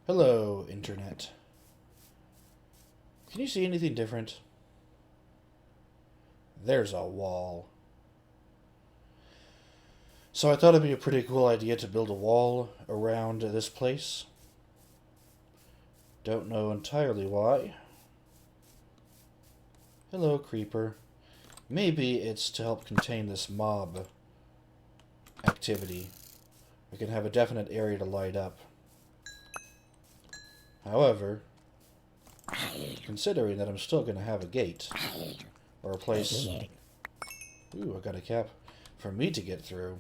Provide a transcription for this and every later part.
Hello, Internet. Can you see anything different? There's a wall. So I thought it'd be a pretty cool idea to build a wall around this place. Don't know entirely why. Hello, creeper. Maybe it's to help contain this mob activity. We can have a definite area to light up. However, considering that I'm still going to have a gate, or a place... Ooh, I got a cap for me to get through.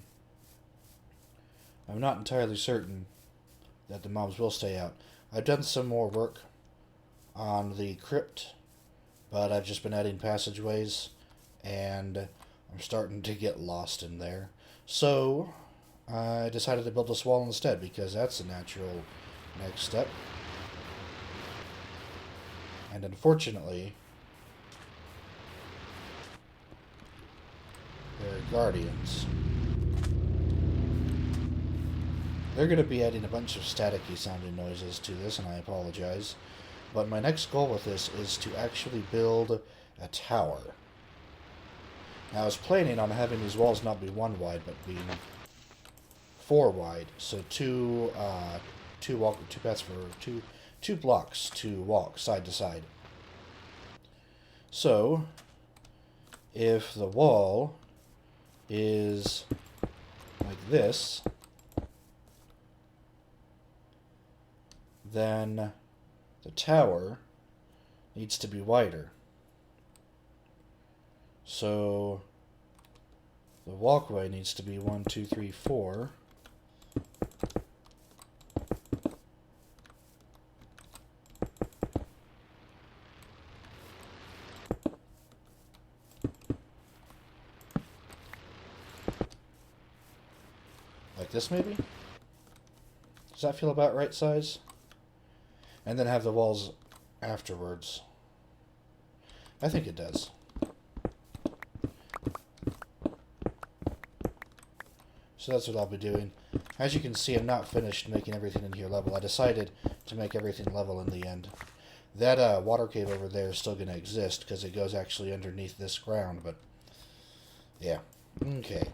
I'm not entirely certain that the mobs will stay out. I've done some more work on the crypt, but I've just been adding passageways, and I'm starting to get lost in there. So, I decided to build this wall instead, because that's a natural next step. And unfortunately, they're guardians. They're going to be adding a bunch of staticky sounding noises to this, and I apologize. But my next goal with this is to actually build a tower. Now I was planning on having these walls not be 1 wide, but being 4 wide. So two paths for two blocks to walk side to side. So if the wall is like this, then the tower needs to be wider. So the walkway needs to be 1, 2, 3, 4. Like this, maybe? Does that feel about right size? And then have the walls afterwards. I think it does. So that's what I'll be doing. As you can see, I'm not finished making everything in here level. I decided to make everything level in the end. That water cave over there is still going to exist because it goes actually underneath this ground, but yeah. Okay.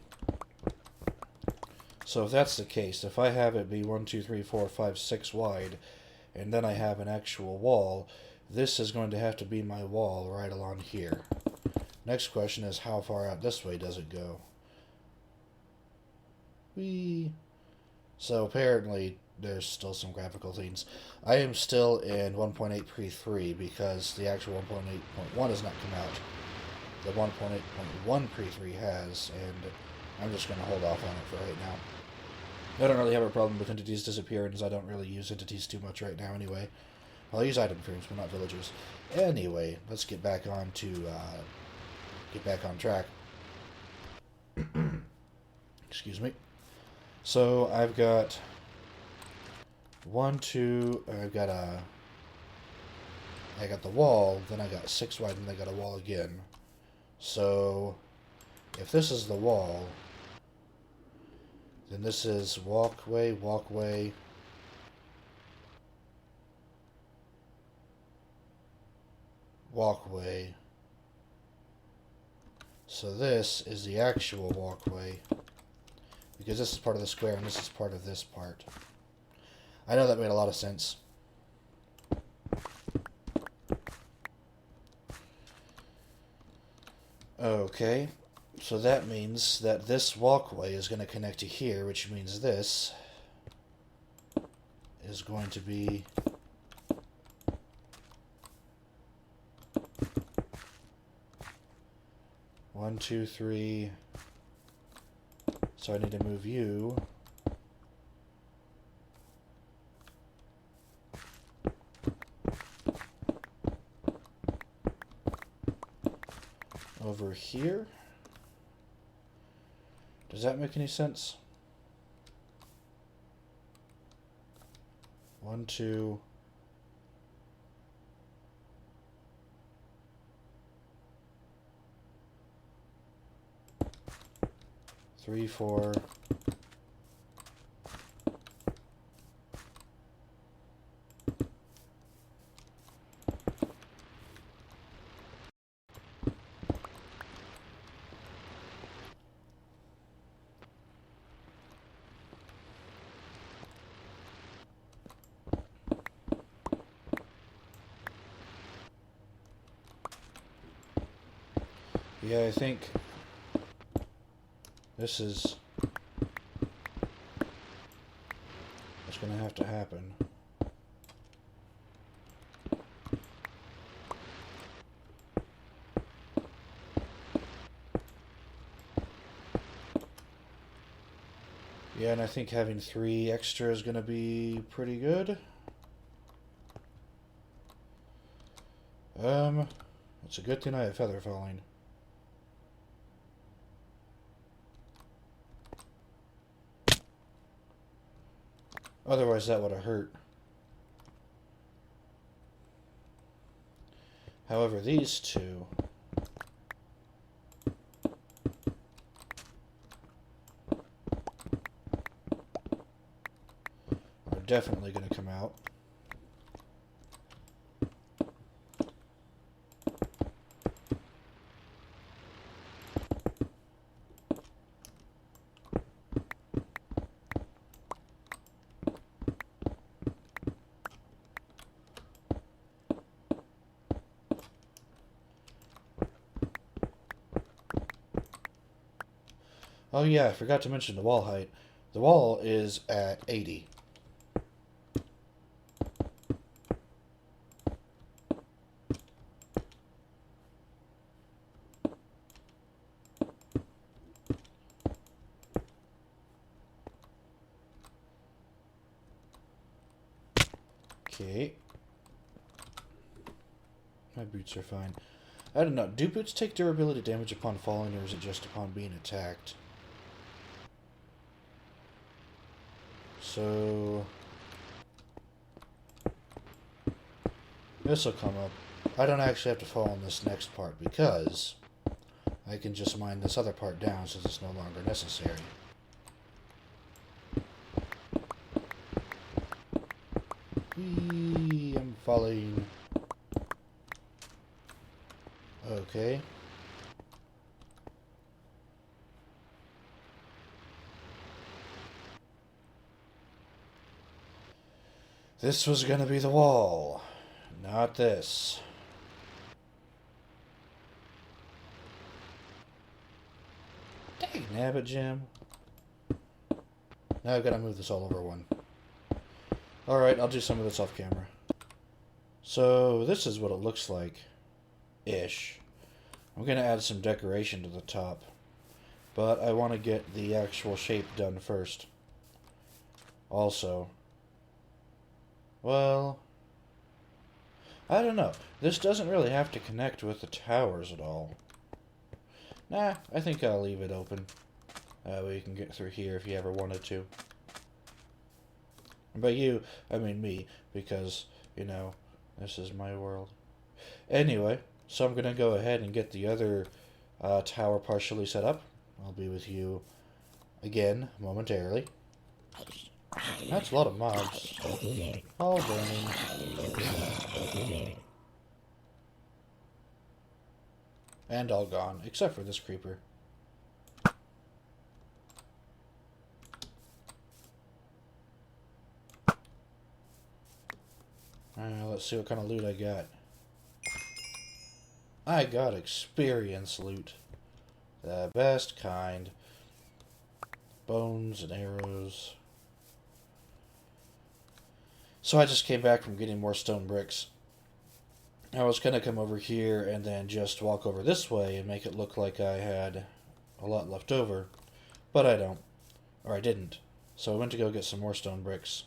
So if that's the case, if I have it be 1, 2, 3, 4, 5, 6 wide, and then I have an actual wall, this is going to have to be my wall right along here. Next question is, how far out this way does it go? Whee! So apparently there's still some graphical things. I am still in 1.8 pre-3 because the actual 1.8.1 has not come out. The 1.8.1 pre-3 has, and I'm just going to hold off on it for right now. I don't really have a problem with entities disappearing, as I don't really use entities too much right now anyway. Well, I use item frames, but not villagers. Anyway, let's get back on track. Excuse me. So I've got I got the wall, then I got 6 wide, and I got a wall again. So if this is the wall, then this is walkway, walkway, walkway. So this is the actual walkway, because this is part of the square and this is part of this part. I know that made a lot of sense. Okay, so that means that this walkway is going to connect to here, which means this is going to be one, two, three. So I need to move you over here. Does that make any sense? 1, 2. 3, 4. Yeah, I think this is what's going to have to happen. Yeah, and I think having 3 extra is going to be pretty good. It's a good thing I have feather falling. Otherwise that would have hurt. However, these two are definitely going to come out. Oh yeah, I forgot to mention the wall height. The wall is at 80. Okay. My boots are fine. I don't know. Do boots take durability damage upon falling, or is it just upon being attacked? So this will come up. I don't actually have to fall on this next part because I can just mine this other part down since it's no longer necessary. Whee! I'm falling. Okay. This was gonna be the wall, not this. Dang nabbit, Jim. Now I've gotta move this all over one. Alright, I'll do some of this off camera. So, this is what it looks like. Ish. I'm gonna add some decoration to the top. But I want to get the actual shape done first. Also, well, I don't know. This doesn't really have to connect with the towers at all. Nah, I think I'll leave it open. That way you can get through here if you ever wanted to. And by you, I mean me, because, you know, this is my world. Anyway, so I'm going to go ahead and get the other tower partially set up. I'll be with you again momentarily. That's a lot of mobs. All burning. And all gone, except for this creeper. Let's see what kind of loot I got. I got experience loot. The best kind. Bones and arrows. So I just came back from getting more stone bricks. I was going to come over here and then just walk over this way and make it look like I had a lot left over. But I don't. Or I didn't. So I went to go get some more stone bricks.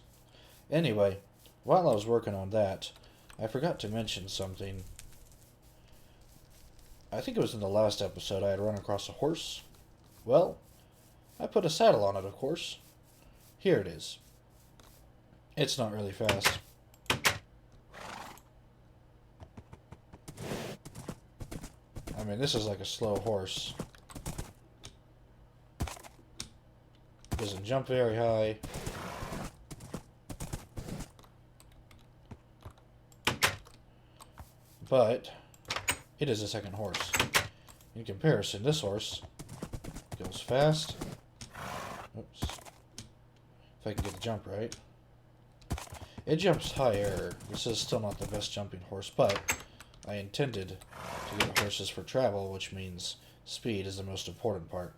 Anyway, while I was working on that, I forgot to mention something. I think it was in the last episode I had run across a horse. Well, I put a saddle on it, of course. Here it is. It's not really fast. I mean, this is like a slow horse. Doesn't jump very high. But it is a second horse. In comparison, this horse goes fast. Oops. If I can get the jump right. It jumps higher. This is still not the best jumping horse, but I intended to get horses for travel, which means speed is the most important part.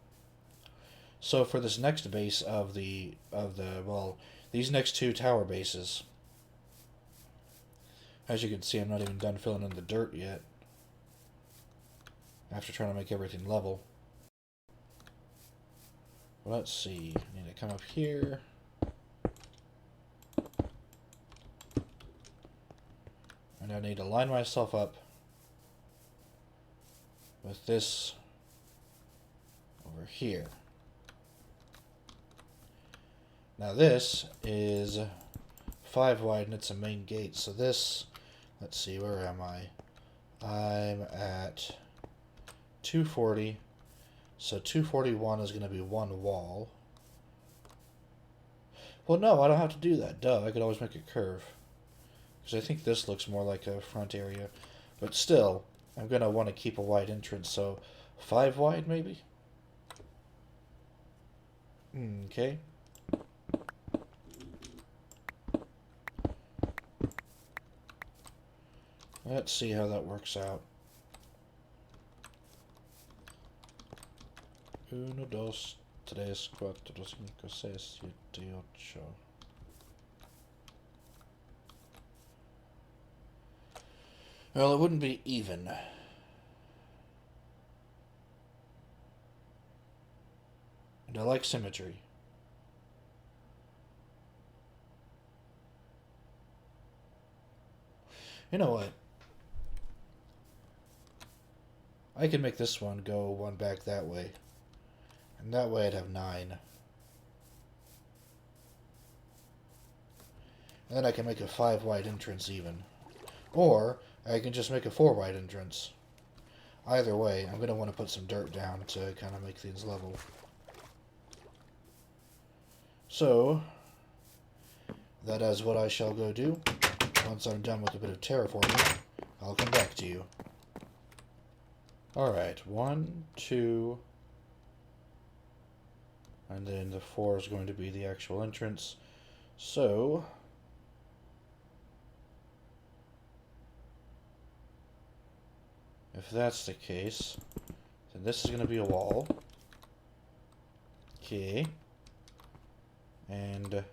So for this next base of the well, these next two tower bases, as you can see, I'm not even done filling in the dirt yet. After trying to make everything level. Let's see. I need to come up here. And I need to line myself up with this over here. Now this is 5 wide and it's a main gate. So this, let's see, where am I? I'm at 240. So 241 is going to be one wall. Well, no, I don't have to do that. Duh, I could always make a curve. Because I think this looks more like a front area. But still, I'm going to want to keep a wide entrance. So 5 wide, maybe? Okay. Let's see how that works out. 1, 2, 3, 4, 5, 6, 7, 8. Well, it wouldn't be even. And I like symmetry. You know what? I can make this one go one back that way. And that way I'd have 9. And then I can make a 5 wide entrance even. Or I can just make a 4 wide entrance. Either way, I'm going to want to put some dirt down to kind of make things level. So, that is what I shall go do. Once I'm done with a bit of terraforming, I'll come back to you. Alright, 1, 2... And then the 4 is going to be the actual entrance. So, if that's the case, then this is going to be a wall. Okay. And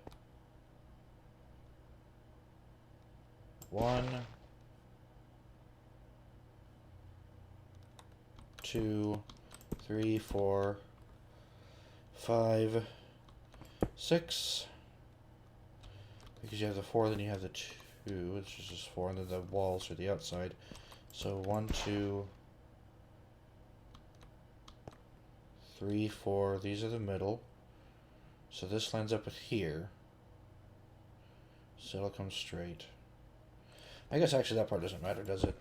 1, 2, 3, 4, 5, 6. Because you have the 4, then you have the 2, which is just 4, and then the walls are the outside. So 1, 2, 3, 4. These are the middle. So this lines up with here. So it'll come straight. I guess actually that part doesn't matter, does it?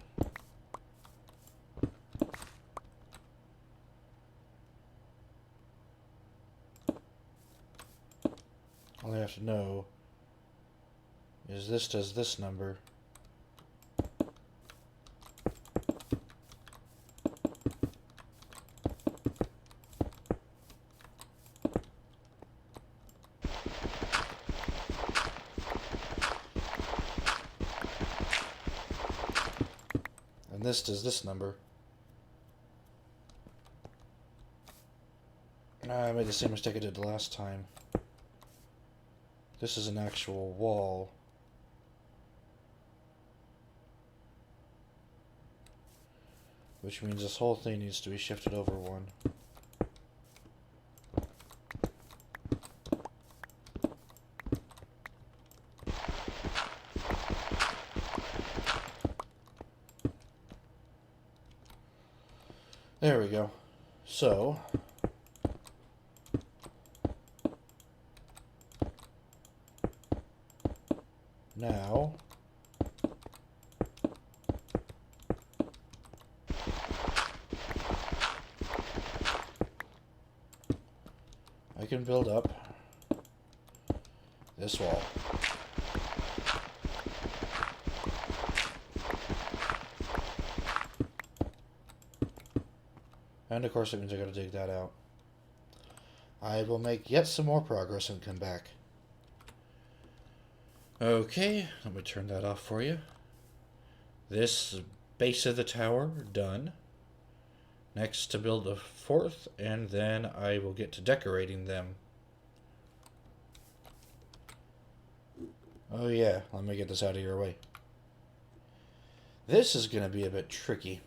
All I have to know is this does this number. And this does this number. I made the same mistake I did the last time. This is an actual wall. Which means this whole thing needs to be shifted over 1. There we go. So, now, I can build up this wall. And of course it means I gotta dig that out. I will make yet some more progress and come back. Okay, let me turn that off for you. This base of the tower done. Next to build a fourth, and then I will get to decorating them. Oh yeah, let me get this out of your way. This is going to be a bit tricky.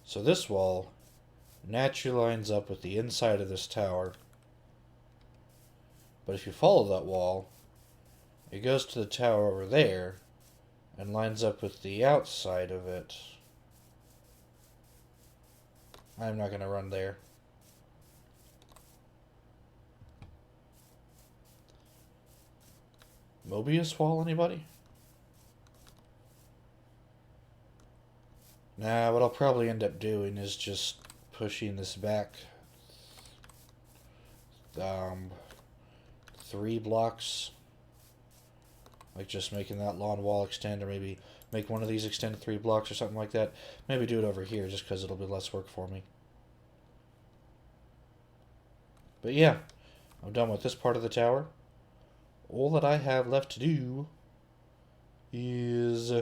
So this wall naturally lines up with the inside of this tower. But if you follow that wall, it goes to the tower over there and lines up with the outside of it. I'm not going to run there. Mobius wall, anybody? Nah, what I'll probably end up doing is just pushing this back 3 blocks. Like just making that lawn wall extend, or maybe make one of these extend 3 blocks or something like that. Maybe do it over here just because it'll be less work for me. But yeah, I'm done with this part of the tower. All that I have left to do is,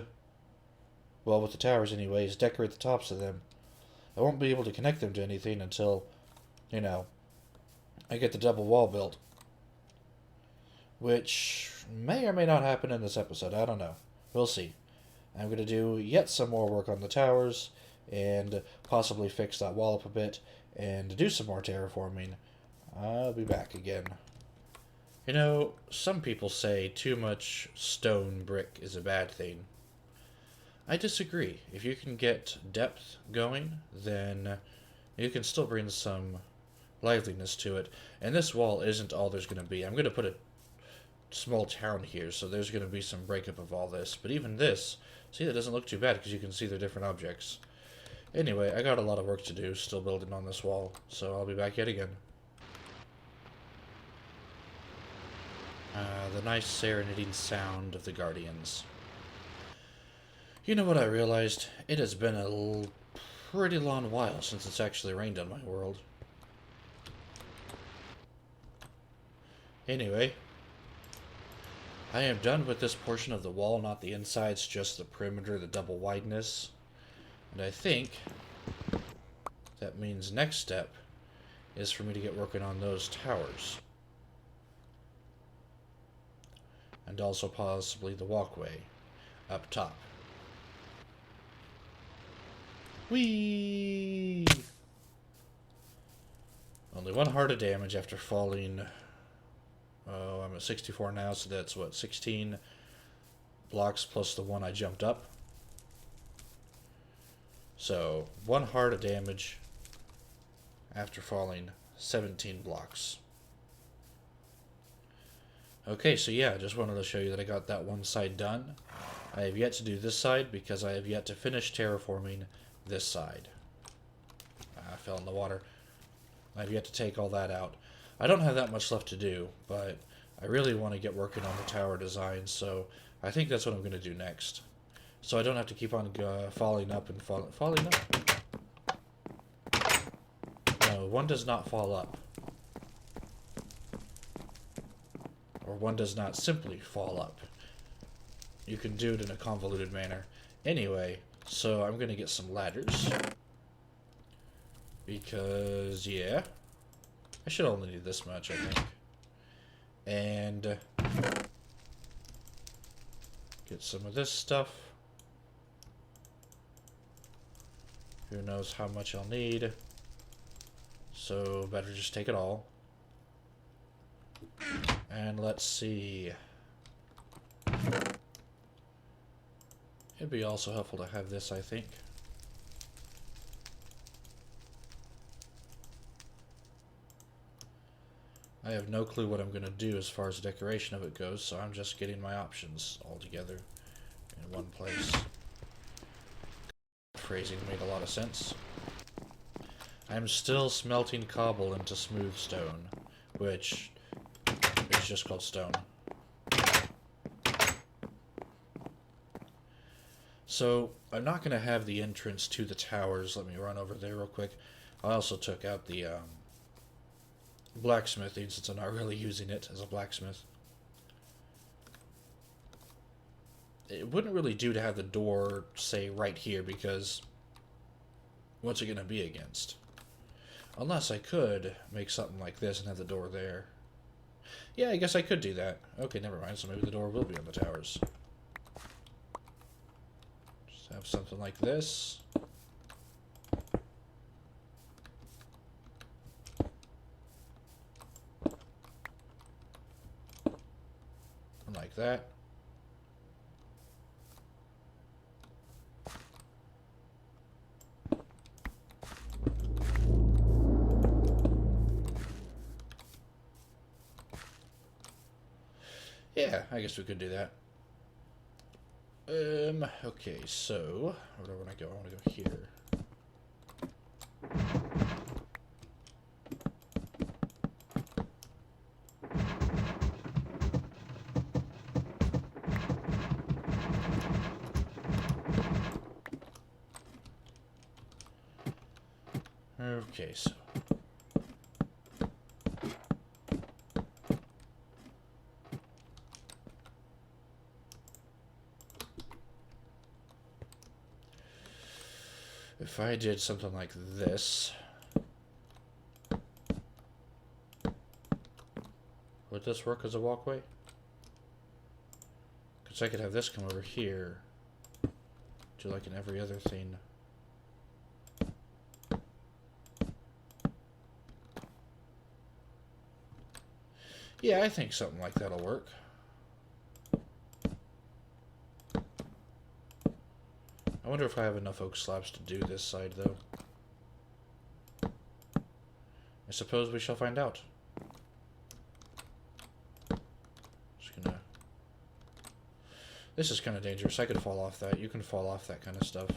well, with the towers anyway, is decorate the tops of them. I won't be able to connect them to anything until, you know, I get the double wall built. Which may or may not happen in this episode. I don't know. We'll see. I'm going to do yet some more work on the towers and possibly fix that wall up a bit and do some more terraforming. I'll be back again. You know, some people say too much stone brick is a bad thing. I disagree. If you can get depth going, then you can still bring some liveliness to it. And this wall isn't all there's going to be. I'm going to put a small town here, so there's going to be some breakup of all this. But even this, see, that doesn't look too bad because you can see the different objects. Anyway, I got a lot of work to do still building on this wall, so I'll be back yet again. The nice serenading sound of the Guardians. You know what I realized? It has been a pretty long while since it's actually rained on my world. Anyway, I am done with this portion of the wall, not the insides, just the perimeter, the double wideness. And I think that means next step is for me to get working on those towers. And also possibly the walkway up top. Whee! Only 1 heart of damage after falling. Oh, I'm at 64 now, so that's what, 16 blocks plus the one I jumped up. So 1 heart of damage after falling 17 blocks. Okay, so yeah, just wanted to show you that I got that one side done. I have yet to do this side because I have yet to finish terraforming this side. I fell in the water. I have yet to take all that out. I don't have that much left to do, but I really want to get working on the tower design, so I think that's what I'm going to do next. So I don't have to keep on falling up and falling up. No, one does not fall up. Or one does not simply fall up. You can do it in a convoluted manner. Anyway, so I'm going to get some ladders. Because, yeah, I should only need this much, I think. And get some of this stuff. Who knows how much I'll need. So, better just take it all. And let's see. It'd be also helpful to have this, I think. I have no clue what I'm going to do as far as the decoration of it goes, so I'm just getting my options all together in one place. Phrasing made a lot of sense. I'm still smelting cobble into smooth stone, which is just called stone. So, I'm not going to have the entrance to the towers. Let me run over there real quick. I also took out the blacksmithing, since I'm not really using it as a blacksmith. it wouldn't really do to have the door, say, right here, because what's it going to be against? Unless I could make something like this and have the door there. Yeah, I guess I could do that. Okay, never mind. So maybe the door will be on the towers. Just have something like this. And like that. Yeah, I guess we could do that. Okay, so where do I want to go? I want to go here. Okay, so if I did something like this, would this work as a walkway? Because I could have this come over here, do like in every other thing. Yeah, I think something like that'll work. I wonder if I have enough oak slabs to do this side, though. I suppose we shall find out. Just gonna... This is kind of dangerous. I could fall off that. You can fall off that kind of stuff.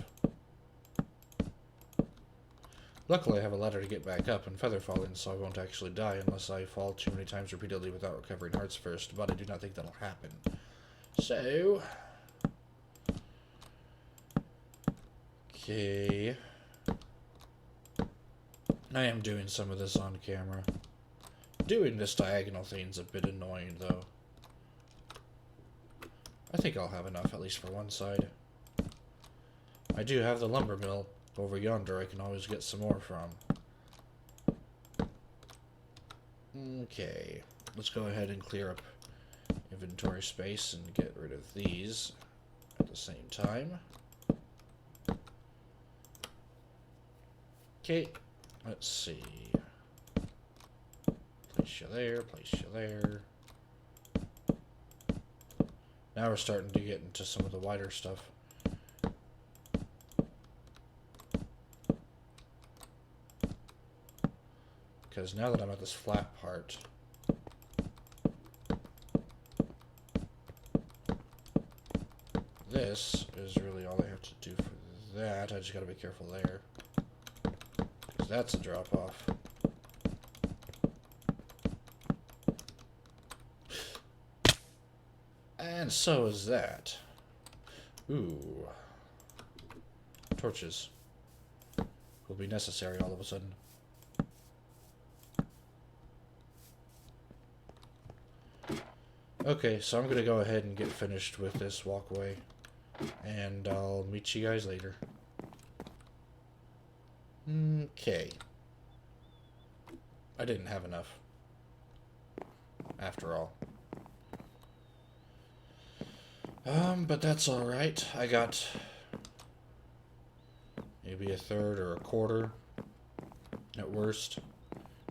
Luckily, I have a ladder to get back up and feather fall in, so I won't actually die unless I fall too many times repeatedly without recovering hearts first, but I do not think that'll happen. So... Okay... I am doing some of this on camera. Doing this diagonal thing's a bit annoying, though. I think I'll have enough, at least for one side. I do have the lumber mill over yonder I can always get some more from. Okay, let's go ahead and clear up inventory space and get rid of these at the same time. Okay, let's see. Place you there, place you there. Now we're starting to get into some of the wider stuff. Because now that I'm at this flat part, this is really all I have to do for that. I just gotta be careful there. Because that's a drop off. And so is that. Ooh. Torches will be necessary all of a sudden. Okay, so I'm going to go ahead and get finished with this walkway, and I'll meet you guys later. Okay. I didn't have enough, after all. But that's alright. I got maybe a third or a quarter, at worst,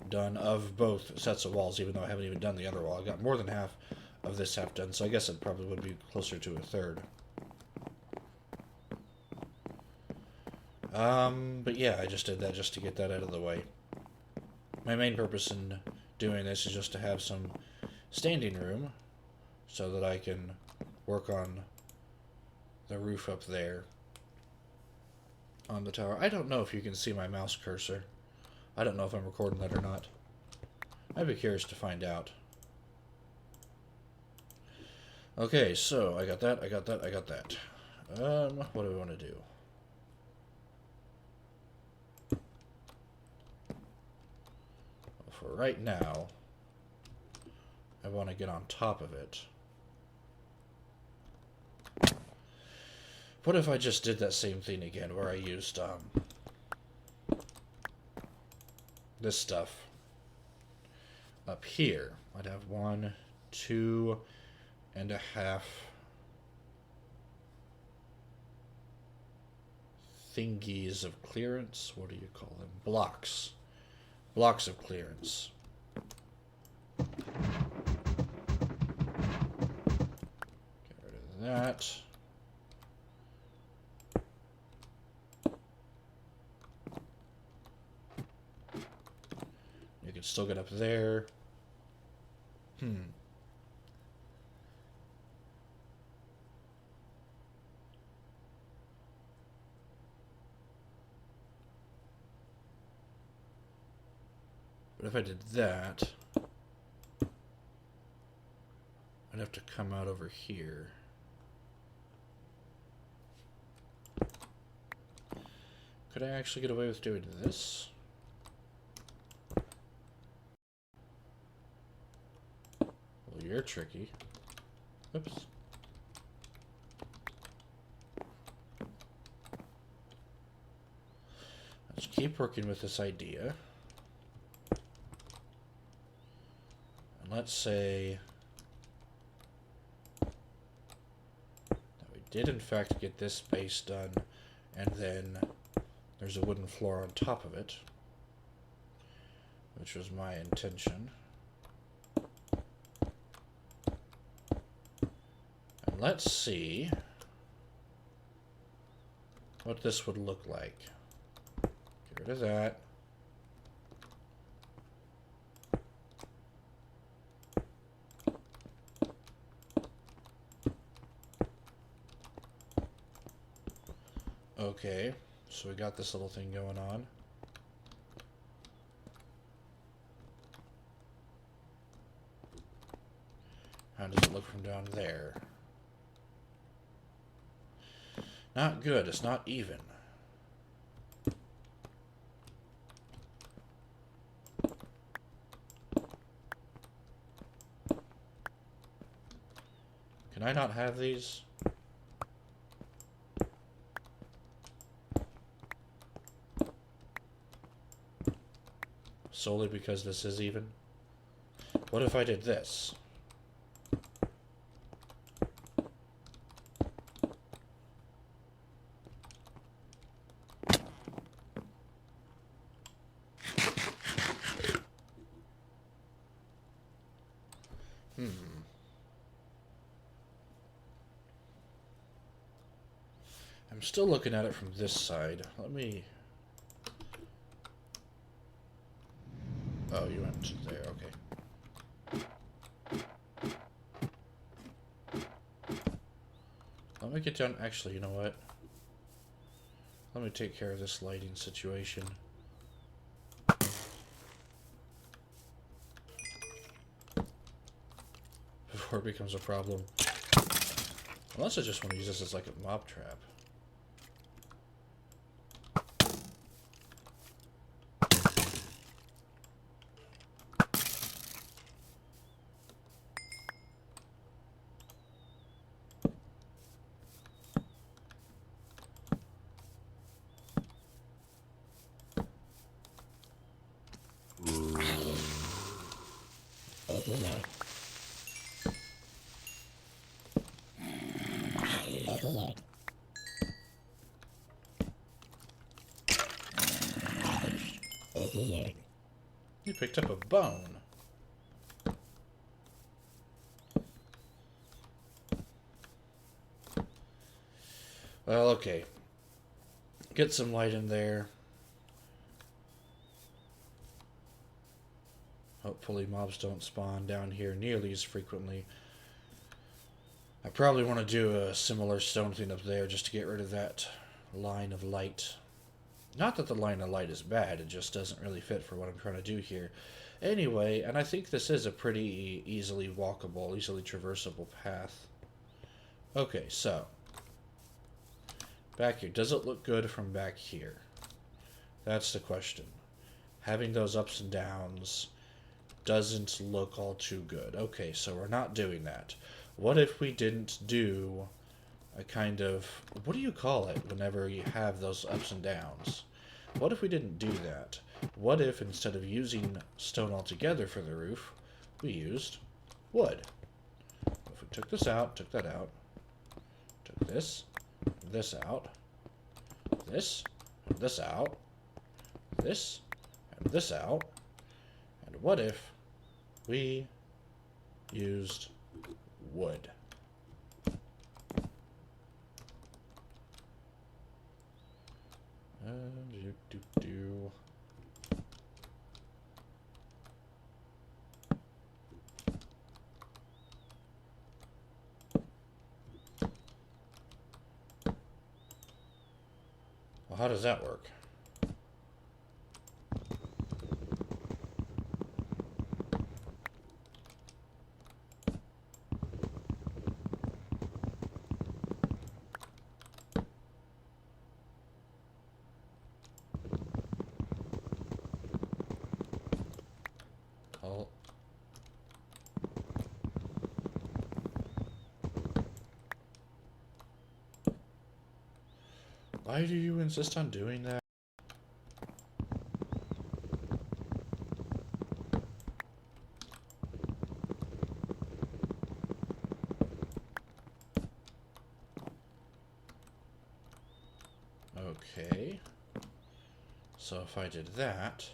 done of both sets of walls, even though I haven't even done the other wall. I got more than half of this half done, so I guess it probably would be closer to a third. But yeah, I just did that just to get that out of the way. My main purpose in doing this is just to have some standing room so that I can work on the roof up there on the tower. I don't know if you can see my mouse cursor. I don't know if I'm recording that or not. I'd be curious to find out. Okay, so I got that, I got that, I got that. What do we want to do? For right now, I want to get on top of it. What if I just did that same thing again, where I used, this stuff up here? I'd have 1, 2.5 thingies of clearance. What do you call them? Blocks. Blocks of clearance. Get rid of that. You can still get up there. But if I did that, I'd have to come out over here. Could I actually get away with doing this? Well, you're tricky. Oops. Let's keep working with this idea. Let's say that we did in fact get this base done, and then there's a wooden floor on top of it, which was my intention. And let's see what this would look like. Get rid of that. Okay, so we got this little thing going on. How does it look from down there? Not good, it's not even. Can I not have these? Solely because this is even? What if I did this? I'm still looking at it from this side. Let me... Oh, you went there, okay. Let me get down... Actually, you know what? Let me take care of this lighting situation. Before it becomes a problem. Unless I just want to use this as like a mob trap. You picked up a bone. Well, okay. Get some light in there. Hopefully mobs don't spawn down here nearly as frequently. I probably want to do a similar stone thing up there just to get rid of that line of light. Not that the line of light is bad, it just doesn't really fit for what I'm trying to do here. Anyway, and I think this is a pretty easily walkable, easily traversable path. Okay, so. Back here. Does it look good from back here? That's the question. Having those ups and downs doesn't look all too good. Okay, so we're not doing that. What if we didn't do a kind of, what do you call it whenever you have those ups and downs? What if we didn't do that? What if instead of using stone altogether for the roof, we used wood? If we took this out, took that out, took this out, this out, this, and this out, and what if we used wood? Well, how does that work? Why do you insist on doing that? Okay. So if I did that...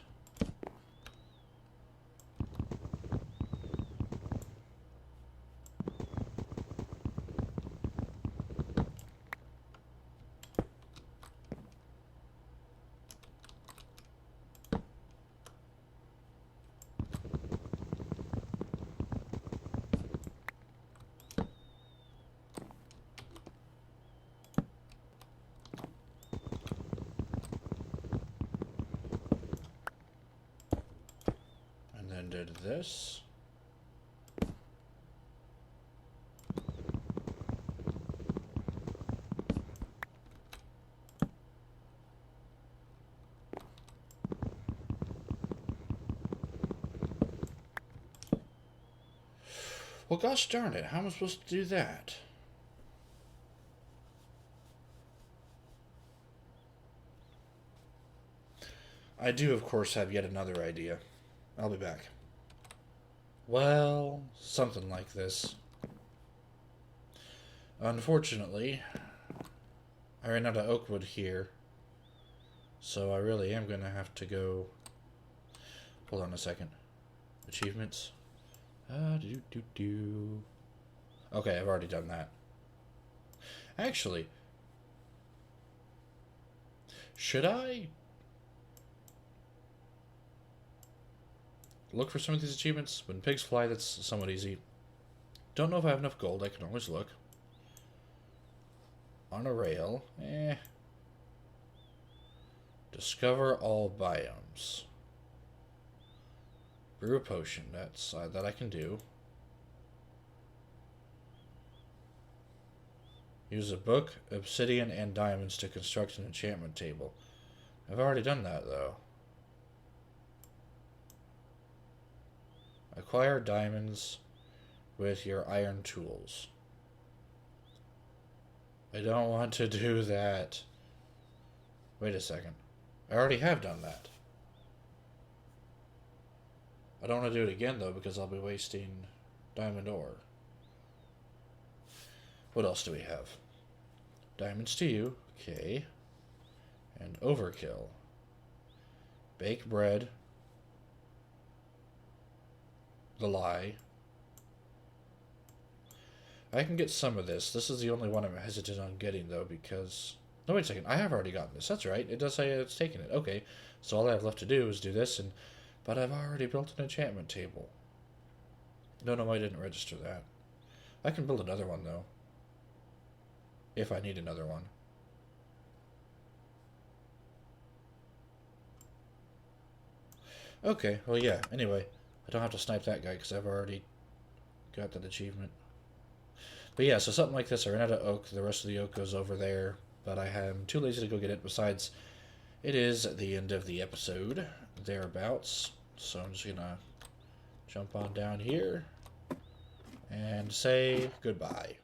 did this. Well, gosh darn it, how am I supposed to do that? I do, of course, have yet another idea. I'll be back. Well, something like this. Unfortunately, I ran out of oak wood here, so I really am going to have to go... Hold on a second. Achievements. Okay, I've already done that. Actually, should I look for some of these achievements? When pigs fly, that's somewhat easy. Don't know if I have enough gold. I can always look. On a rail. Discover all biomes. Brew a potion. That's that I can do. Use a book, obsidian, and diamonds to construct an enchantment table. I've already done that, though. Acquire diamonds with your iron tools. I don't want to do that. Wait a second. I already have done that. I don't want to do it again, though, because I'll be wasting diamond ore. What else do we have? Diamonds to you. Okay. And overkill. Bake bread. The lie. I can get some of this. This is the only one I'm hesitant on getting, though, because... No, wait a second. I have already gotten this. That's right. It does say it's taken it. Okay. So all I have left to do is do this, and... But I've already built an enchantment table. No, I didn't register that. I can build another one, though. If I need another one. Okay, well, yeah. Anyway, I don't have to snipe that guy because I've already got that achievement. But yeah, so something like this. I ran out of oak. The rest of the oak goes over there. But I am too lazy to go get it. Besides, it is the end of the episode. Thereabouts. So I'm just going to jump on down here and say goodbye.